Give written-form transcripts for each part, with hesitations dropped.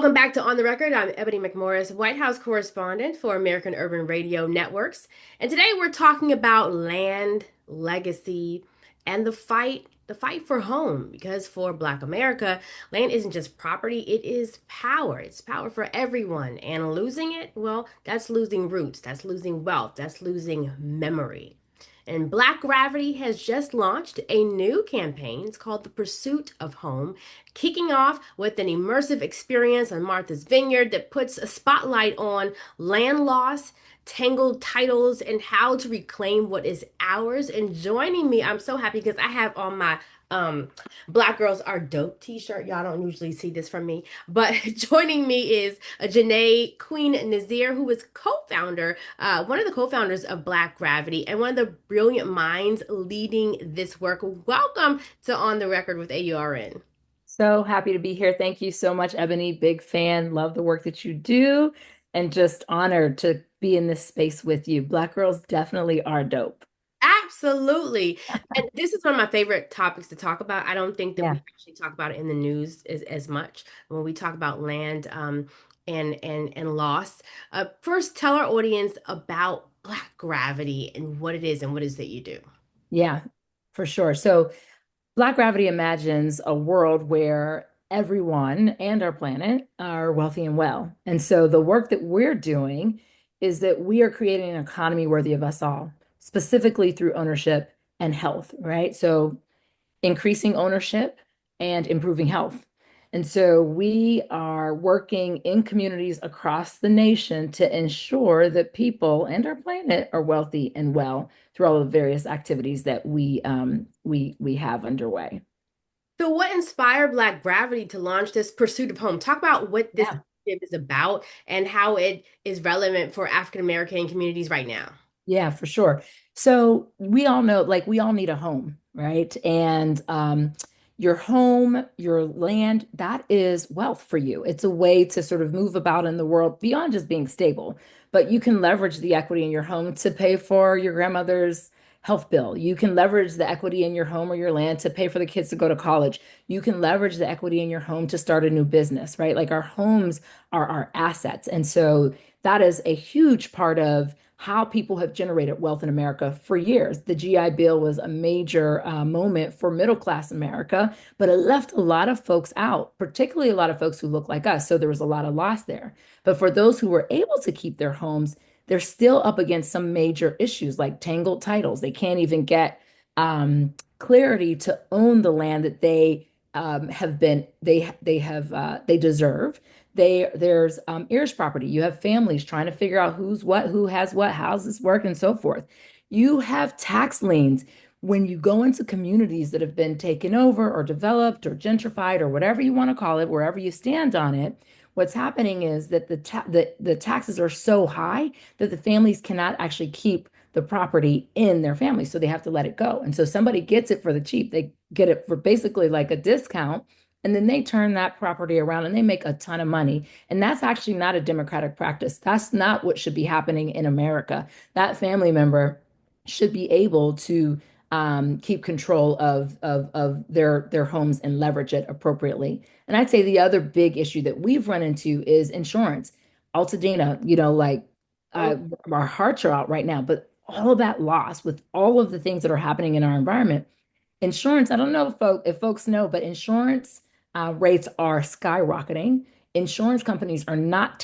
Welcome back to On the Record. I'm Ebony McMorris, White House Correspondent for American Urban Radio Networks. And today we're talking about land, legacy, and the fight for home. Because for Black America, land isn't just property, it is power. It's power for everyone. And losing it, well, that's losing roots, that's losing wealth, that's losing memory. And Black Gravity has just launched a new campaign. It's called The Pursuit of Home, kicking off with an immersive experience on Martha's Vineyard that puts a spotlight on land loss, tangled titles, and how to reclaim what is ours. And joining me, I'm so happy because I have on my um Black Girls Are Dope t-shirt. Y'all don't usually see this from me, but joining me is a JaNay Queen Nazaire, who is one of the co-founders of Black Gravity and one of the brilliant minds leading this work. Welcome to On the Record with AURN. So happy to be here. Thank you so much, Ebony. Big fan. Love the work that you do and just honored to be in this space with you. Black girls definitely are dope. Absolutely. And this is one of my favorite topics to talk about. I don't think that we Yeah. actually talk about it in the news as much when we talk about land and loss. First, tell our audience about Black Gravity and what it is and what it is that you do. Yeah, for sure. So Black Gravity imagines a world where everyone and our planet are wealthy and well. And so the work that we're doing is that we are creating an economy worthy of us all, specifically through ownership and health, right? So increasing ownership and improving health. And so we are working in communities across the nation to ensure that people and our planet are wealthy and well through all the various activities that we have underway. So, what inspired Black Gravity to launch this pursuit of home? Talk about what this Yeah. initiative is about and how it is relevant for African American communities right now. Yeah, for sure. So we all know, like, we all need a home, right? And your home, your land, that is wealth for you. It's a way to sort of move about in the world beyond just being stable. But you can leverage the equity in your home to pay for your grandmother's health bill. You can leverage the equity in your home or your land to pay for the kids to go to college. You can leverage the equity in your home to start a new business, right? Like our homes are our assets. And so that is a huge part of how people have generated wealth in America for years. The GI Bill was a major moment for middle class America, but it left a lot of folks out, particularly a lot of folks who look like us. So there was a lot of loss there. But for those who were able to keep their homes, they're still up against some major issues like tangled titles. They can't even get clarity to own the land that they deserve. There's heirs property. You have families trying to figure out who's what, who has what, how's this work, and so forth. You have tax liens when you go into communities that have been taken over or developed or gentrified or whatever you want to call it, wherever you stand on it. What's happening is that the taxes are so high that the families cannot actually keep the property in their family, so they have to let it go. And so somebody gets it for the cheap. They get it for basically like a discount, and then they turn that property around and they make a ton of money. And that's actually not a democratic practice. That's not what should be happening in America. That family member should be able to keep control of their homes and leverage it appropriately. And I'd say the other big issue that we've run into is insurance. Altadena, like uh, our hearts are out right now, but all of that loss with all of the things that are happening in our environment, insurance, I don't know if folks know, but insurance rates are skyrocketing. Insurance companies are not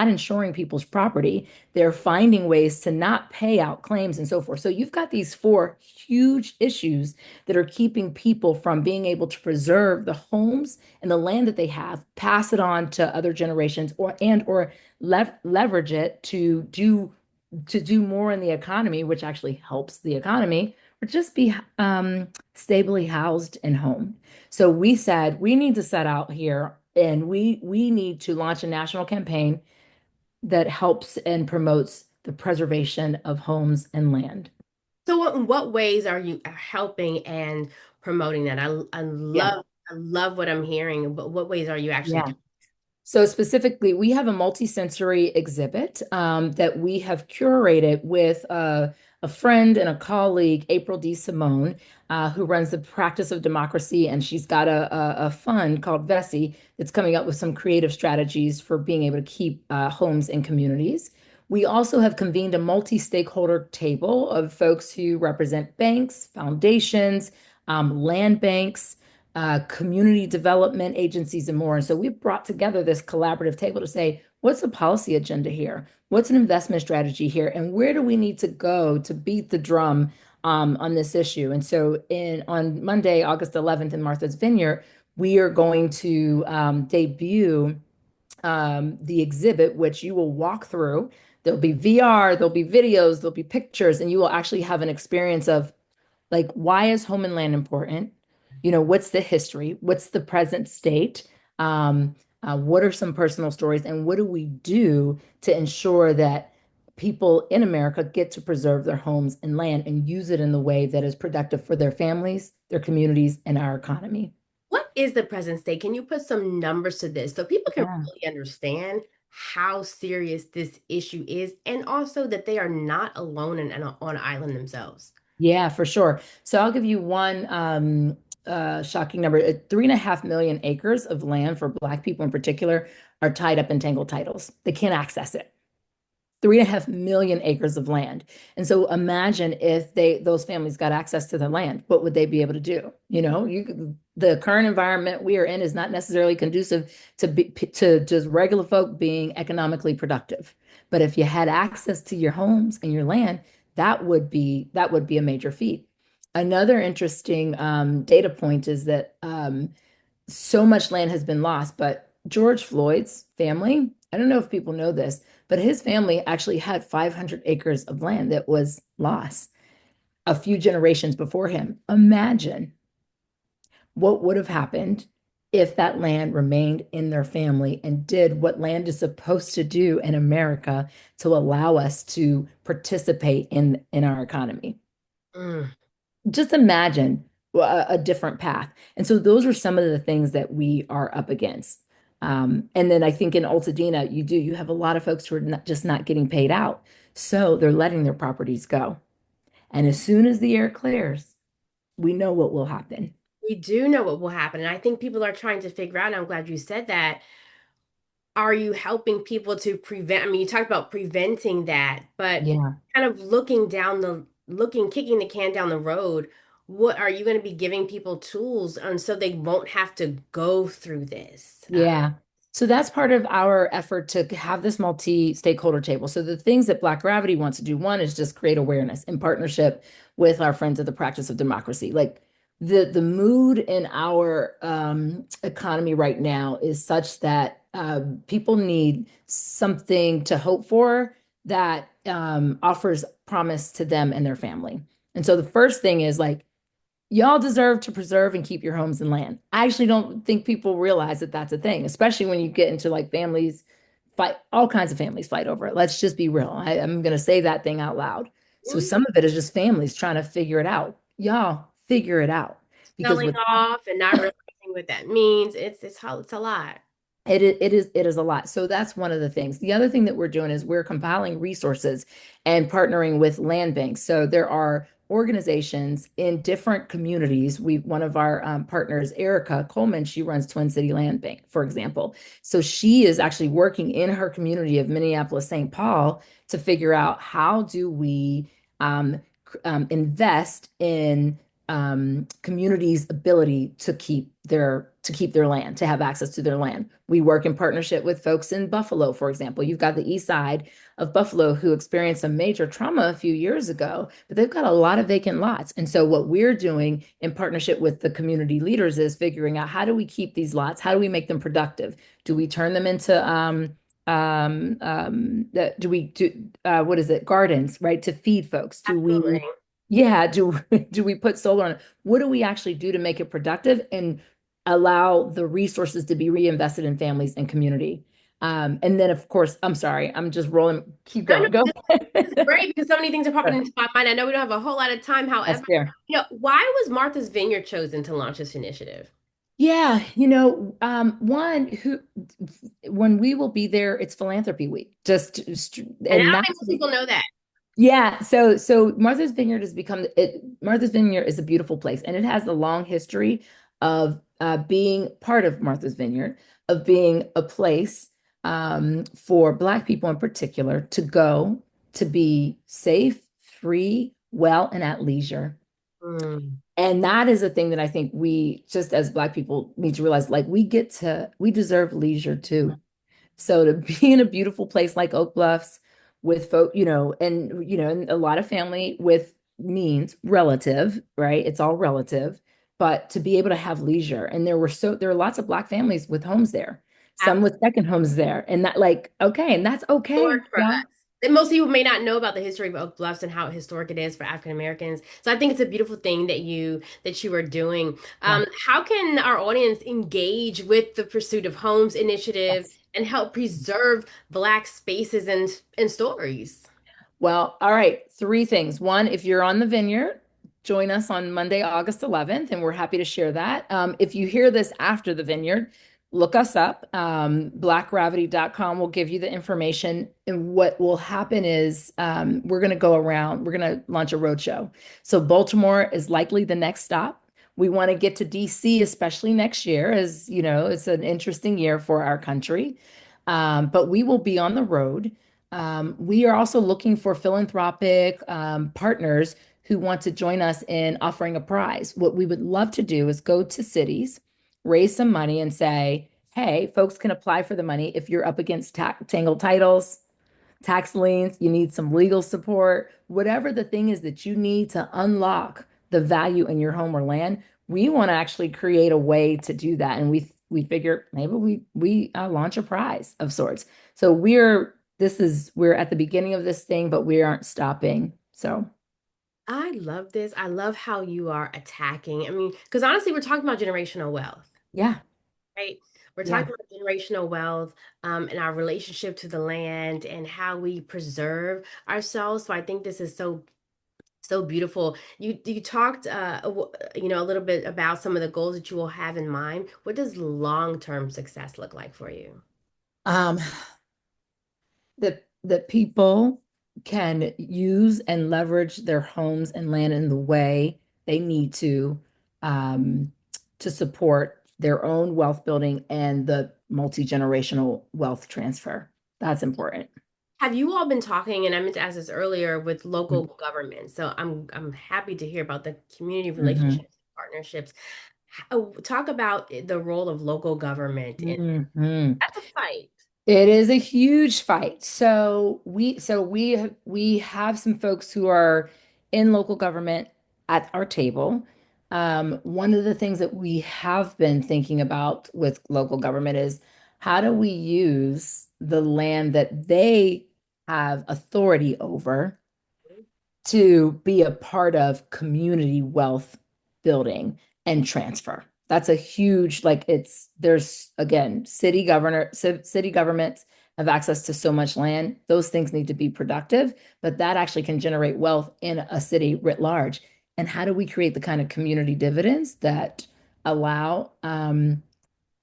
insuring people's property. They're finding ways to not pay out claims and so forth. So you've got these four huge issues that are keeping people from being able to preserve the homes and the land that they have, pass it on to other generations, or leverage it to do more in the economy, which actually helps the economy, or just be stably housed and home. So we said we need to set out here and we need to launch a national campaign that helps and promotes the preservation of homes and land. So, in what ways are you helping and promoting that? I Yeah. love what I'm hearing, but what ways are you actually Yeah. doing? So specifically, we have a multisensory exhibit that we have curated with a friend and a colleague, April D. Simone, who runs the Practice of Democracy, and she's got a fund called Vessi that's coming up with some creative strategies for being able to keep homes in communities. We also have convened a multi-stakeholder table of folks who represent banks, foundations, land banks, community development agencies, and more. And so we've brought together this collaborative table to say, what's the policy agenda here? What's an investment strategy here? And where do we need to go to beat the drum on this issue? And so on Monday, August 11th in Martha's Vineyard, we are going to debut the exhibit, which you will walk through. There'll be VR, there'll be videos, there'll be pictures, and you will actually have an experience of like, why is home and land important? What's the history? What's the present state? What are some personal stories? And what do we do to ensure that people in America get to preserve their homes and land and use it in the way that is productive for their families, their communities, and our economy? What is the present state? Can you put some numbers to this so people can Yeah. really understand how serious this issue is and also that they are not alone and on an island themselves? Yeah, for sure. So I'll give you one shocking number. 3.5 million acres of land for Black people in particular are tied up in tangled titles. They can't access it. 3.5 million acres of land. And so imagine if those families got access to the land, what would they be able to do? The current environment we are in is not necessarily conducive to just regular folk being economically productive. But if you had access to your homes and your land, that would be a major feat. Another interesting data point is that so much land has been lost, but George Floyd's family, I don't know if people know this, but his family actually had 500 acres of land that was lost a few generations before him. Imagine what would have happened if that land remained in their family and did what land is supposed to do in America to allow us to participate in our economy. Mm. Just imagine a different path. And so those are some of the things that we are up against. And then I think in Altadena, you have a lot of folks who are just not getting paid out. So they're letting their properties go. And as soon as the air clears, we know what will happen. We do know what will happen. And I think people are trying to figure out, and I'm glad you said that. Are you helping people to prevent? I mean, you talked about preventing that, but Yeah. kind of kicking the can down the road. What are you going to be giving people tools and so they won't have to go through this? Yeah. So that's part of our effort to have this multi-stakeholder table. So the things that Black Gravity wants to do, one is just create awareness in partnership with our friends of the Practice of Democracy. Like the mood in our economy right now is such that people need something to hope for that offers promise to them and their family. And so the first thing is like, y'all deserve to preserve and keep your homes and land. I actually don't think people realize that that's a thing, especially when you get into like families fight, all kinds of families fight over it. Let's just be real. I'm going to say that thing out loud. So Mhm. some of it is just families trying to figure it out. Y'all figure it out because Selling with off and not realizing what that means. It's a lot. it is a lot. So that's one of the things. The other thing that we're doing is we're compiling resources and partnering with land banks. So there are organizations in different communities. One of our partners, Erica Coleman, she runs Twin City Land Bank, for example. So she is actually working in her community of Minneapolis, St. Paul to figure out how do we invest in communities' ability to keep their land, to have access to their land. We work in partnership with folks in Buffalo, for example. You've got the east side of Buffalo who experienced some major trauma a few years ago, but they've got a lot of vacant lots. And so what we're doing in partnership with the community leaders is figuring out how do we keep these lots? How do we make them productive? Do we turn them into do we do what is it, gardens, right, to feed folks? Do Absolutely. we yeah, do we put solar on it? What do we actually do to make it productive and allow the resources to be reinvested in families and community? And then, of course, I'm sorry, I'm just rolling. Keep No, no, going. Go. this is great because so many things are popping into my mind. I know we don't have a whole lot of time. That's However, fair. why was Martha's Vineyard chosen to launch this initiative? Yeah, one who when we will be there, it's philanthropy week. And I And don't not think most people know that. Yeah, so Martha's Vineyard has become it. Martha's Vineyard is a beautiful place, and it has a long history of being part of Martha's Vineyard, of being a place for Black people in particular to go to be safe, free, well, and at leisure. Mm. And that is a thing that I think we, just as Black people, need to realize, like we deserve leisure too. So to be in a beautiful place like Oak Bluffs with folk, and a lot of family with means relative, right? It's all relative, but to be able to have leisure. And there were lots of Black families with homes there, some with second homes there. And that like, okay, and that's okay, Historic for y'all. us. And most people may not know about the history of Oak Bluffs and how historic it is for African Americans. So I think it's a beautiful thing that you are doing. Yeah. How can our audience engage with the Pursuit of Homes initiative Yes. and help preserve Black spaces and stories? Well, all right. Three things. One, if you're on the vineyard, join us on Monday, August 11th, and we're happy to share that. If you hear this after the vineyard, look us up. Blackgravity.com will give you the information. And what will happen is we're going to go around, we're going to launch a roadshow. So Baltimore is likely the next stop. We want to get to DC, especially next year, as you know, it's an interesting year for our country. But we will be on the road. We are also looking for philanthropic partners who want to join us in offering a prize. What we would love to do is go to cities, raise some money, and say, hey, folks can apply for the money if you're up against tangled titles, tax liens, you need some legal support, whatever the thing is that you need to unlock the value in your home or land. We want to actually create a way to do that, and we figure maybe we launch a prize of sorts. So we're at the beginning of this thing, but we aren't stopping. So I love this. I love how you are attacking. I mean, because honestly, we're talking about generational wealth. yeah, Right. We're yeah. talking about generational wealth, and our relationship to the land and how we preserve ourselves. So I think this is so beautiful. You talked a little bit about some of the goals that you will have in mind. What does long-term success look like for you? Um, that people can use and leverage their homes and land in the way they need um, to support their own wealth building and the multi-generational wealth transfer. That's important. Have you all been talking, and I meant to ask this earlier, with local government? So I'm happy to hear about the community Mhm. relationships, partnerships. Talk about the role of local government in Mhm. that's a fight. It is a huge fight. So we have some folks who are in local government at our table. One of the things that we have been thinking about with local government is how do we use the land that they have authority over to be a part of community wealth building and transfer. That's a huge, like there's again, city governments have access to so much land. Those things need to be productive, but that actually can generate wealth in a city writ large. And how do we create the kind of community dividends that allow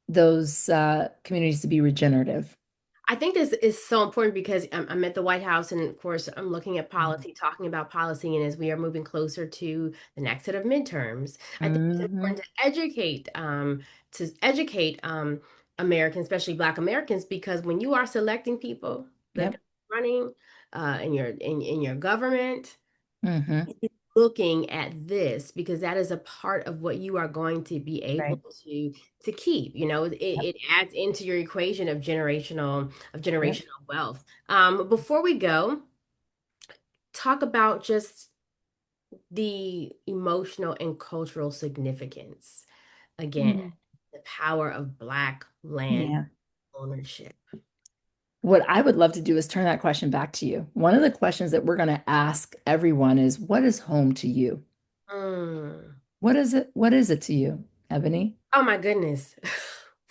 those communities to be regenerative? I think this is so important because I'm at the White House, and of course, I'm looking at Mhm. policy, talking about policy, and as we are moving closer to the next set of midterms, I think it's Mhm. important to educate Americans, especially Black Americans, because when you are selecting people that Yep. are running in your government, Hmm. looking at this because that is a part of what you are going to be able Right. to keep. Yep. It adds into your equation of Yep. generational wealth. Before we go, talk about just the emotional and cultural significance again, Mm. the power of Black land Yeah. ownership. What I would love to do is turn that question back to you. One of the questions that we're going to ask everyone is, what is home to you? Mm. What is it? What is it to you, Ebony? Oh my goodness.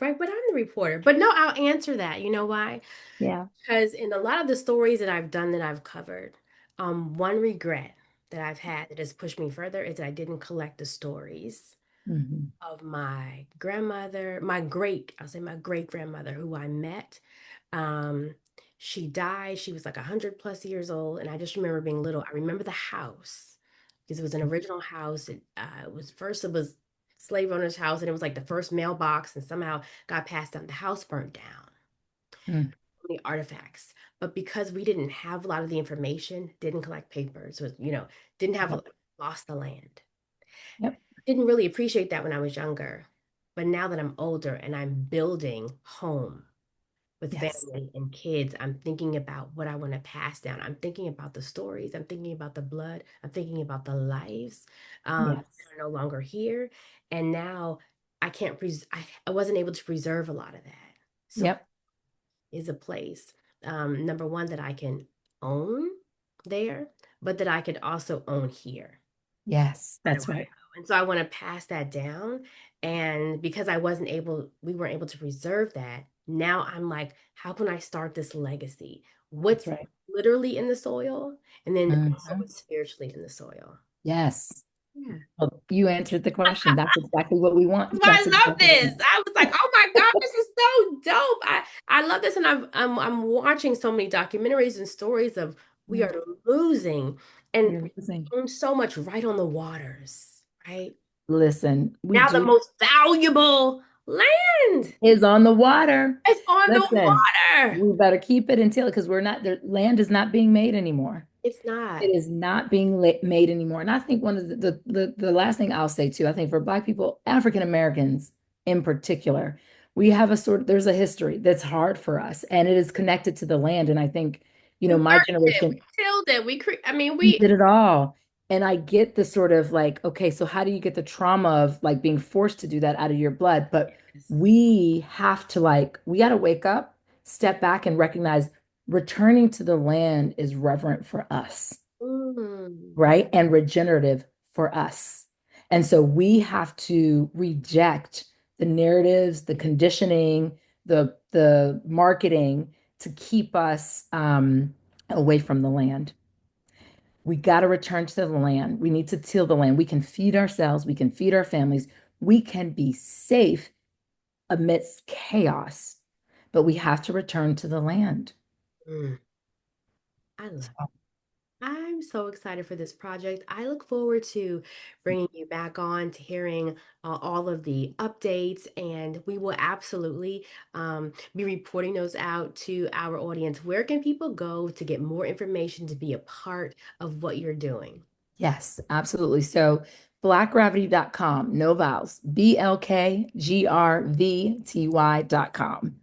Right, but I'm the reporter. But no, I'll answer that. You know why? Yeah. Because in a lot of the stories that I've done that I've covered, one regret that I've had that has pushed me further is that I didn't collect the stories Hmm. of my grandmother, I'll say my great grandmother who I met. Um, She died. She was like 100 plus years old. And I just remember being little. I remember the house because it was an original house. It was slave owner's house, and it was like the first mailbox, and somehow got passed down. The house burnt down, Mm. the artifacts. But because we didn't have a lot of the information, didn't collect papers, didn't have, Yep. lost the land. Yep. Didn't really appreciate that when I was younger. But now that I'm older and I'm building home with Yes. family and kids, I'm thinking about what I want to pass down. I'm thinking about the stories. I'm thinking about the blood. I'm thinking about the lives Yes. that are no longer here. And now I can't I wasn't able to preserve a lot of that. So Yep. is a place, number one, that I can own there, but that I could also own here. Yes. I don't That's want right. to go. And so I want to pass that down. And because we weren't able to preserve that, now I'm like, how can I start this legacy? That's What's right. literally in the soil, and then also Mhm. what's spiritually in the soil. Yes. Yeah. Well, you answered the question. That's exactly what we want. That's why That's I love exactly what we this. want. I was like, oh my God, this is so dope. I love this. And I'm watching so many documentaries and stories of we Mm. are losing and We're losing. own so much right on the waters, right? Listen, we Now the do most valuable land is on the water. is on the Listen, water. we better keep it until because we're not, the land is not being made anymore. It's not. It is not being made anymore. And I think one of the last thing I'll say too, I think for Black people, African Americans in particular, we have a sort of, there's a history that's hard for us and it is connected to the land. And I think, We my worked it. We generation, tilled it. I mean, we did it all. And I get the sort of like, okay, so how do you get the trauma of like being forced to do that out of your blood? But yes. we have to like, we got to wake up, step back and recognize returning to the land is reverent for us, Mm. right? And regenerative for us. And so we have to reject the narratives, the conditioning, the marketing to keep us away from the land. We got to return to the land. We need to till the land. We can feed ourselves. We can feed our families. We can be safe amidst chaos, but we have to return to the land. Mm. I love So, I'm so excited for this project. I look forward to bringing you back on to hearing all of the updates, and we will absolutely be reporting those out to our audience. Where can people go to get more information to be a part of what you're doing? yes, absolutely. So, blackgravity.com, no vowels, BLKGRVTY.com.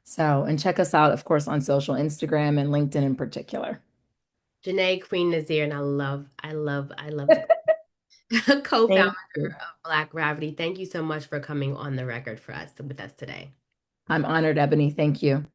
So, and check us out, of course, on social, Instagram and LinkedIn in particular. JaNay Queen Nazaire, and I love the co-founder Thank you. of Black Gravity. Thank you so much for coming on the record for us with us today. I'm honored, Ebony. Thank you.